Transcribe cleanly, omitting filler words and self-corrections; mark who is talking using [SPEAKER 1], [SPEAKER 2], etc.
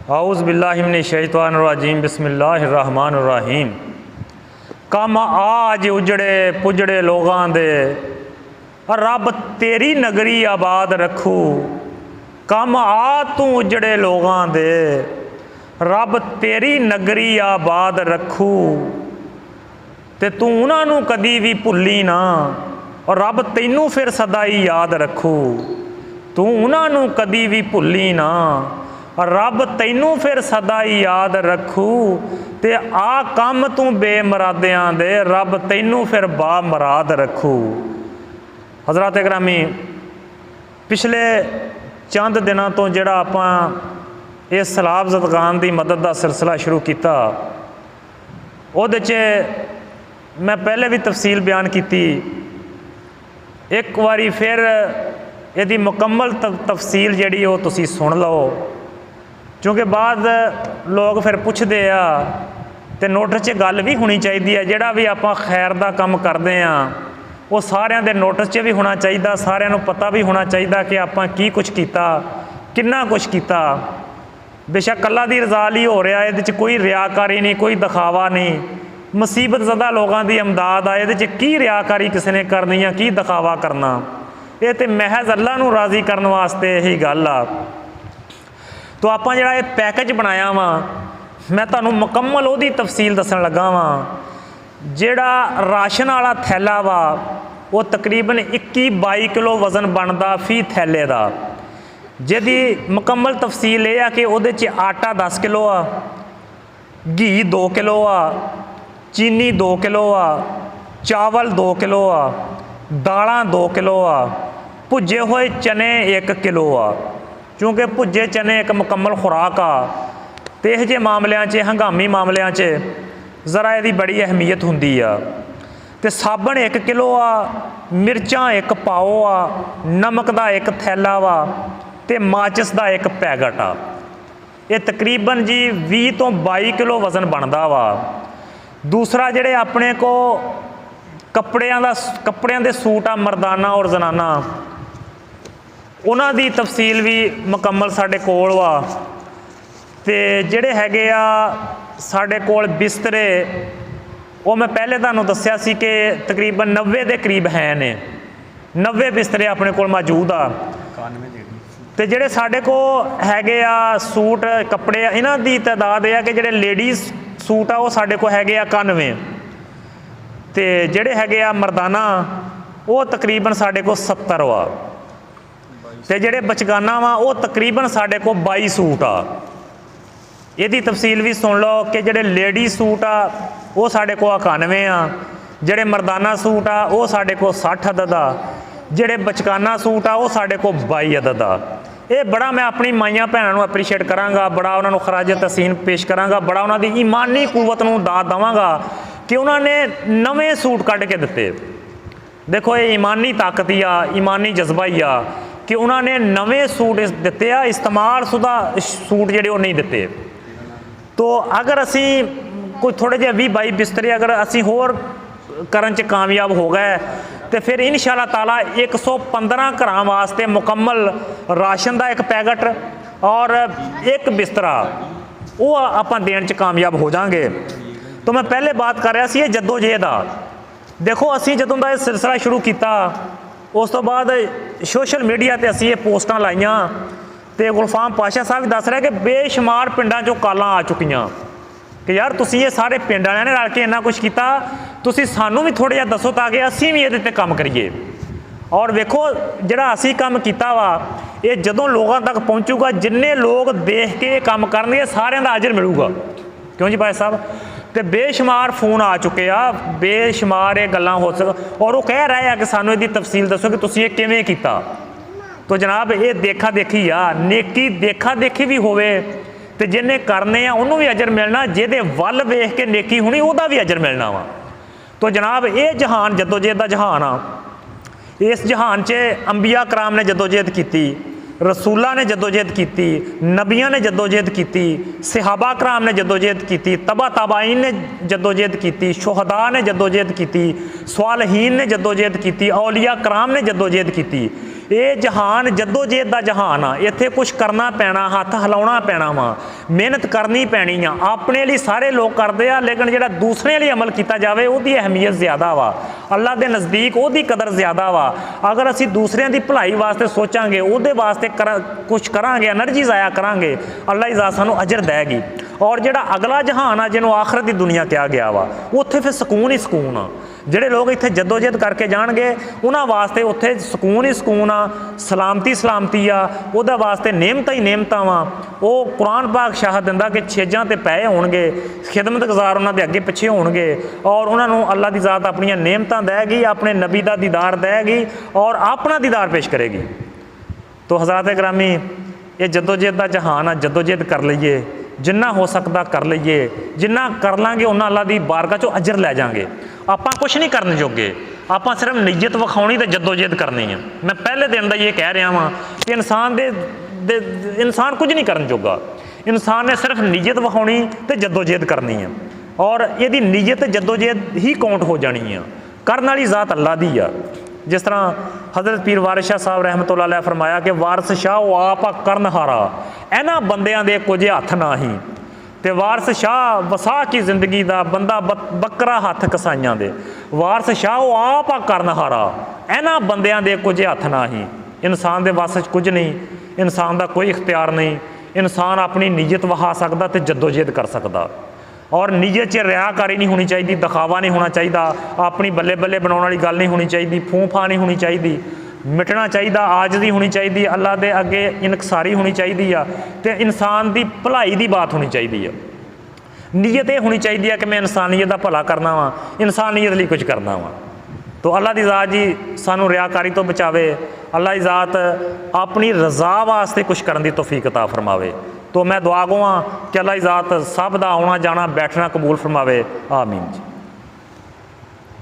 [SPEAKER 1] आऊज़ बिल्लाहि मिनश शैतानिर रजीम बिस्मिल्लाहिर्रहमानिर रहीम। कम आज उजड़े पुजड़े लोगां दे रब तेरी नगरी आबाद रखू। कम आ तू उजड़े लोगां दे रब तेरी नगरी आबाद रखू। ते तू उन्हां नूं कदी भी भुल्ली ना और रब तैनू फिर सदा ही याद रखू। तू उन्हां नूं कदी भी भुल्ली ना रब तैनू फिर सदा ही याद रखू। ते आ कम तू बेमरादियां दे रब तैनू फिर बा मराद रखू। हज़रात इकरामी, पिछले चंद दिनों तो जिहड़ा आपां इस सलाब ज़दगान की मदद का सिलसिला शुरू किया, उहदे च मैं पहले भी तफसील बयान की। एक बारी फिर यदि मुकम्मल तफसील जिहड़ी वो तुसीं सुन लो, क्योंकि बाद लोग फिर पुछदे आ ते नोटिस च गल भी होनी चाहिए है। जिहड़ा भी आपां खैर का काम करते हैं वो सारिਆਂ दे नोटिस च भी होना चाहिए, सारिਆਂ नूं पता भी होना चाहिए कि आपां की कुछ किया, किन्ना कुछ किया। बेशक अल्लाह दी रज़ा लई हो रहा, ये कोई रियाकारी नहीं, कोई दिखावा नहीं। मुसीबत ज़दा लोगों की इमदाद आ, ये की रियाकारी किसी ने करनी है, की दिखावा करना। ये तो महज अल्लाह नूं राज़ी करने वास्ते यही गल आ। तो आपां जिहड़ा ये पैकेज बनाया वा, मैं तुहानूं मुकम्मल उहदी तफसील दस्सण लगा वा। जिहड़ा राशन वाला थैला वा वो तकरीबन 21-22 किलो वज़न बनता फी थैले का। जिहदी मुकम्मल तफसील यह है कि उहदे च आटा 10 किलो आ, घी 2 किलो आ, चीनी 2 किलो आ, चावल 2 किलो आ, दालां 2 किलो आ, भुजे हुए चने 1 किलो आ। क्योंकि भुजे चने एक मुकम्मल खुराक आ, तो यह जे मामलों च हंगामी मामलों च ज़रा यदी बड़ी अहमीयत होंदी आ। तो साबण 1 किलो आ, मिर्चां 1 पाओ आ, नमक का 1 थैला वा, तो माचिस का 1 पैकेट आ। ये तकरीबन जी 20 तो 22 किलो वज़न बनता वा। दूसरा जिहड़े अपने को कपड़ियां दे सूट आ मरदाना और जनाना, उन्हां दी तफसील भी मुकम्मल साडे कोल वा। ते जिहड़े हैगे आ साडे कोल बिस्तरे, वो मैं पहले तुहानूं दस्सिया सी कि तकरीबन 90 के करीब हैं ने, 90 बिस्तरे अपने कोल मौजूद आ। ते जिहड़े साडे को हैगे आ सूट कपड़े, इन्हां दी तादाद यह है कि जिहड़े लेडीज़ सूट आ वो साडे को हैगे आ 91, ते जिहड़े हैगे आ मरदाना वो तकरीबन साडे को 70 वा। ते जिहड़े बचगाना वा वो तकरीबन साडे को 22 सूट आ। यदी तफसील भी सुन लो कि जिहड़े लेडी सूट आ वो साडे को 91 आ, जिहड़े मरदाना सूट आ वो साडे को 60 अदद आ, जिहड़े बचकाना सूट आ वो साडे को 22 अदद आ। ये बड़ा मैं अपनी माइयां भैनों को अप्रीशिएट करांगा, बड़ा उन्होंने खराज तहसीन पेश करांगा, बड़ा उन्होंने ईमानी कुवत नूं दाद देवांगा कि उन्होंने नवे सूट कढ़ के दिते। देखो ये ईमानी ताकत ही आ, ईमानी जज्बा ही आ कि उन्होंने नवे सूट दिते आ, इस्तेमाल शुदा सूट जिहड़े वो नहीं दिते। तो अगर असी कोई थोड़े जे 20-22 बिस्तरे अगर असी होर करन च कामयाब हो गए तो फिर इंशाअल्लाह ताला 115 घरां वास्ते मुकम्मल राशन का 1 पैकेट और 1 बिस्तरा वो आपां देण च कामयाब हो जाएंगे। तो मैं पहले बात कर रहा सी ये जद्दोजहद आ। देखो असी जदों दा ये सिलसिला शुरू किया, उस तो बाद सोशल मीडिया ते असी ये पोस्टां लाइयां, तो गुलफाम पाशा साहब दस रहे कि बेशुमार पिंडां चों कालां आ चुकियां कि यार तुसीं ये सारे पिंड वालियां ने रल के इन्ना कुछ किया, तुसीं सानूं भी थोड़ा जिहा दसो ताकि असीं भी इहदे ते काम करिए। और वेखो जिहड़ा असीं काम कीता वा ये जदों लोगों तक पहुँचूगा, जिन्ने लोग देख के काम करनगे सारिਆਂ दा अजर मिलूगा। क्यों जी भाई साहब? तो बेशुमार फोन आ चुके आ, बेशुमार ये गल्लां हो सक, और वो कह रहे हैं कि सानूं इहदी तफसील दसो कि तुसीं ये किवें कीता। तो जनाब ये देखा देखी आ, नेकी देखा देखी भी होवे तो जिन्हें करने आ उन्होंने भी अजर मिलना, जिहदे वल वेख के नेकी होनी उहदा भी अजर मिलना वा। तो जनाब ये जहान जद्दोजहद का जहान आ। इस जहान च अंबिया कराम ने जद्दोजहद की, रसूलों ने जद्दोजहद की, नबियां ने जद्दोजहद की, सहाबा कराम ने जद्दोजहद की, तबा तबाइन ने जद्दोजहद की, शुहदा ने जद्दोजहद की, स्वालहीन ने जद्दोजहद की, औलिया कराम ने जद्दोजहद की। ਇਹ ਜਹਾਨ ਜੱਦੋ-ਜਹਿਦ ਦਾ ਜਹਾਨ ਆ। ਇੱਥੇ ਕੁਝ ਕਰਨਾ ਪੈਣਾ, ਹੱਥ ਹਿਲਾਉਣਾ ਪੈਣਾ ਵਾ, ਮਿਹਨਤ ਕਰਨੀ ਪੈਣੀ ਆ। ਆਪਣੇ ਲਈ ਸਾਰੇ ਲੋਕ ਕਰਦੇ ਆ, ਲੇਕਿਨ ਜਿਹੜਾ ਦੂਸਰਿਆਂ ਲਈ ਅਮਲ ਕੀਤਾ ਜਾਵੇ ਉਹਦੀ ਅਹਿਮੀਅਤ ਜ਼ਿਆਦਾ ਵਾ, ਅੱਲਾ ਦੇ ਨਜ਼ਦੀਕ ਉਹਦੀ ਕਦਰ ਜ਼ਿਆਦਾ ਵਾ। ਅਗਰ ਅਸੀਂ ਦੂਸਰਿਆਂ ਦੀ ਭਲਾਈ ਵਾਸਤੇ ਸੋਚਾਂਗੇ, ਉਹਦੇ ਵਾਸਤੇ ਕੁਛ ਕਰਾਂਗੇ, ਐਨਰਜੀ ਜ਼ਾਇਆ ਕਰਾਂਗੇ, ਅੱਲਾ ਹੀ ਜ਼ਾਤ ਸਾਨੂੰ ਅਜਰ ਦੇਗੀ। ਔਰ ਜਿਹੜਾ ਅਗਲਾ ਜਹਾਨ ਆ, ਜਿਹਨੂੰ ਆਖਰਤ ਦੀ ਦੁਨੀਆ ਕਿਹਾ ਗਿਆ ਵਾ, ਉੱਥੇ ਫਿਰ ਸਕੂਨ ਹੀ ਸਕੂਨ ਆ। ਜਿਹੜੇ ਲੋਕ ਇੱਥੇ ਜੱਦੋ-ਜਹਿਦ ਕਰਕੇ ਜਾਣਗੇ ਉਹਨਾਂ ਵਾਸਤੇ ਉੱਥੇ ਸਕੂਨ ਹੀ ਸਕੂਨ ਆ, ਸਲਾਮਤੀ ਆ, ਉਹਦਾ ਵਾਸਤੇ ਨੇਮਤਾਂ ਹੀ ਨੇਮਤਾਂ ਵਾ। ਉਹ ਕੁਰਾਨ ਪਾਕ ਸ਼ਾਹਦ ਦਿੰਦਾ ਕਿ ਛੇਜਾਂ ਤੇ ਪਏ ਹੋਣਗੇ, ਖਿਦਮਤਗਜ਼ਾਰ ਉਹਨਾਂ ਦੇ ਅੱਗੇ ਪਿੱਛੇ ਹੋਣਗੇ, ਔਰ ਉਹਨਾਂ ਨੂੰ ਅੱਲਾ ਦੀ ਜ਼ਾਤ ਆਪਣੀਆਂ ਨੇਮਤਾਂ ਦੇਗੀ, ਆਪਣੇ ਨਬੀ ਦਾ ਦੀਦਾਰ ਦੇਗੀ ਔਰ ਆਪਣਾ ਦੀਦਾਰ ਪੇਸ਼ ਕਰੇਗੀ। ਤੋ ਹਜ਼ਰਾਤ ਗਰਾਮੀ, ਇਹ ਜੱਦੋ-ਜਹਿਦ ਦਾ ਜਹਾਨ ਆ। ਜੱਦੋ-ਜਹਿਦ ਕਰ ਲਈਏ, ਜਿੰਨਾ ਹੋ ਸਕਦਾ ਕਰ ਲਈਏ। ਜਿੰਨਾ ਕਰ ਲਾਂਗੇ ਉਹਨਾਂ ਅੱਲਾ ਦੀ ਬਾਰਗਾਹ 'ਚੋਂ ਅਜਰ ਲੈ ਜਾਵਾਂਗੇ। ਆਪਾਂ ਕੁਛ ਨਹੀਂ ਕਰਨ ਜੋਗੇ, ਆਪਾਂ ਸਿਰਫ ਨੀਅਤ ਵਿਖਾਉਣੀ ਤੇ ਜੱਦੋ-ਜਹਿਦ ਕਰਨੀ ਆ। ਮੈਂ ਪਹਿਲੇ ਦਿਨ ਦਾ ਇਹ ਕਹਿ ਰਿਹਾ ਵਾਂ ਕਿ ਇਨਸਾਨ ਕੁਝ ਨਹੀਂ ਕਰਨ ਜੋਗਾ। ਇਨਸਾਨ ਨੇ ਸਿਰਫ ਨੀਅਤ ਵਿਖਾਉਣੀ ਤੇ ਜੱਦੋ-ਜਹਿਦ ਕਰਨੀ ਆ, ਔਰ ਇਹਦੀ ਨੀਅਤ ਜੱਦੋ-ਜਹਿਦ ਹੀ ਕਾਊਂਟ ਹੋ ਜਾਣੀ ਆ। ਕਰਨ ਵਾਲੀ ਜ਼ਾਤ ਅੱਲਾ ਦੀ ਆ। ਜਿਸ ਤਰ੍ਹਾਂ ਹਜ਼ਰਤ ਪੀਰ ਵਾਰਿਸ ਸ਼ਾਹ ਸਾਹਿਬ ਰਹਿਮਤੁल्लाह अलैह ਫਰਮਾਇਆ ਕਿ ਵਾਰਿਸ ਸ਼ਾਹ ਉਹ ਆਪ ਕਰਨ ਹਾਰਾ, ਇਹਨਾਂ ਬੰਦਿਆਂ ਦੇ ਕੁਝ ਹੱਥ ਨਾ ਹੀ। ਤੇ ਵਾਰਿਸ ਸ਼ਾਹ ਵਸਾ ਕੀ ਜ਼ਿੰਦਗੀ ਦਾ ਬੰਦਾ ਬੱਕਰਾ ਹੱਥ ਕਸਾਈਆਂ ਦੇ। ਵਾਰਿਸ ਸ਼ਾਹ ਉਹ ਆਪ ਕਰਨ ਹਾਰਾ, ਇਹਨਾਂ ਬੰਦਿਆਂ ਦੇ ਕੁਝ ਹੱਥ ਨਾ ਹੀ। ਇਨਸਾਨ ਦੇ ਵੱਸ 'ਚ ਕੁਝ ਨਹੀਂ, ਇਨਸਾਨ ਦਾ ਕੋਈ ਇਖਤਿਆਰ ਨਹੀਂ। ਇਨਸਾਨ ਆਪਣੀ ਨੀਅਤ ਵਹਾ ਸਕਦਾ ਤੇ ਜੱਦੋ-ਜਹਿਦ ਕਰ ਸਕਦਾ। ਔਰ ਨੀਅਤ 'ਚ ਰਿਆਕਾਰੀ ਨਹੀਂ ਹੋਣੀ ਚਾਹੀਦੀ, ਦਿਖਾਵਾ ਨਹੀਂ ਹੋਣਾ ਚਾਹੀਦਾ, ਆਪਣੀ ਬੱਲੇ ਬੱਲੇ ਬਣਾਉਣ ਵਾਲੀ ਗੱਲ ਨਹੀਂ ਹੋਣੀ ਚਾਹੀਦੀ, ਫੂੰ-ਫਾਂ ਨਹੀਂ ਹੋਣੀ ਚਾਹੀਦੀ, ਮਿਟਣਾ ਚਾਹੀਦਾ, ਆਜਜ਼ੀ ਹੋਣੀ ਚਾਹੀਦੀ, ਅੱਲਾ ਦੇ ਅੱਗੇ ਇਨਕਸਾਰੀ ਹੋਣੀ ਚਾਹੀਦੀ ਆ, ਤੇ ਇਨਸਾਨ ਦੀ ਭਲਾਈ ਦੀ ਬਾਤ ਹੋਣੀ ਚਾਹੀਦੀ ਆ। ਨੀਅਤ ਇਹ ਹੋਣੀ ਚਾਹੀਦੀ ਆ ਕਿ ਮੈਂ ਇਨਸਾਨੀਅਤ ਦਾ ਭਲਾ ਕਰਨਾ ਵਾ, ਇਨਸਾਨੀਅਤ ਲਈ ਕੁਝ ਕਰਨਾ ਵਾ। ਤੋ ਅੱਲਾ ਦੀ ਜ਼ਾਤ ਜੀ ਸਾਨੂੰ ਰਿਆਕਾਰੀ ਤੋਂ ਬਚਾਵੇ। ਅੱਲਾ ਦੀ ਜ਼ਾਤ ਆਪਣੀ ਰਜ਼ਾ ਵਾਸਤੇ ਕੁਝ ਕਰਨ ਦੀ ਤੌਫੀਕ ਅਤਾ ਫਰਮਾਵੇ। तो मैं दुआ गो हाँ कि अल्लाह ज़ात सब का आना जाना बैठना कबूल फरमावे। आमीन जी।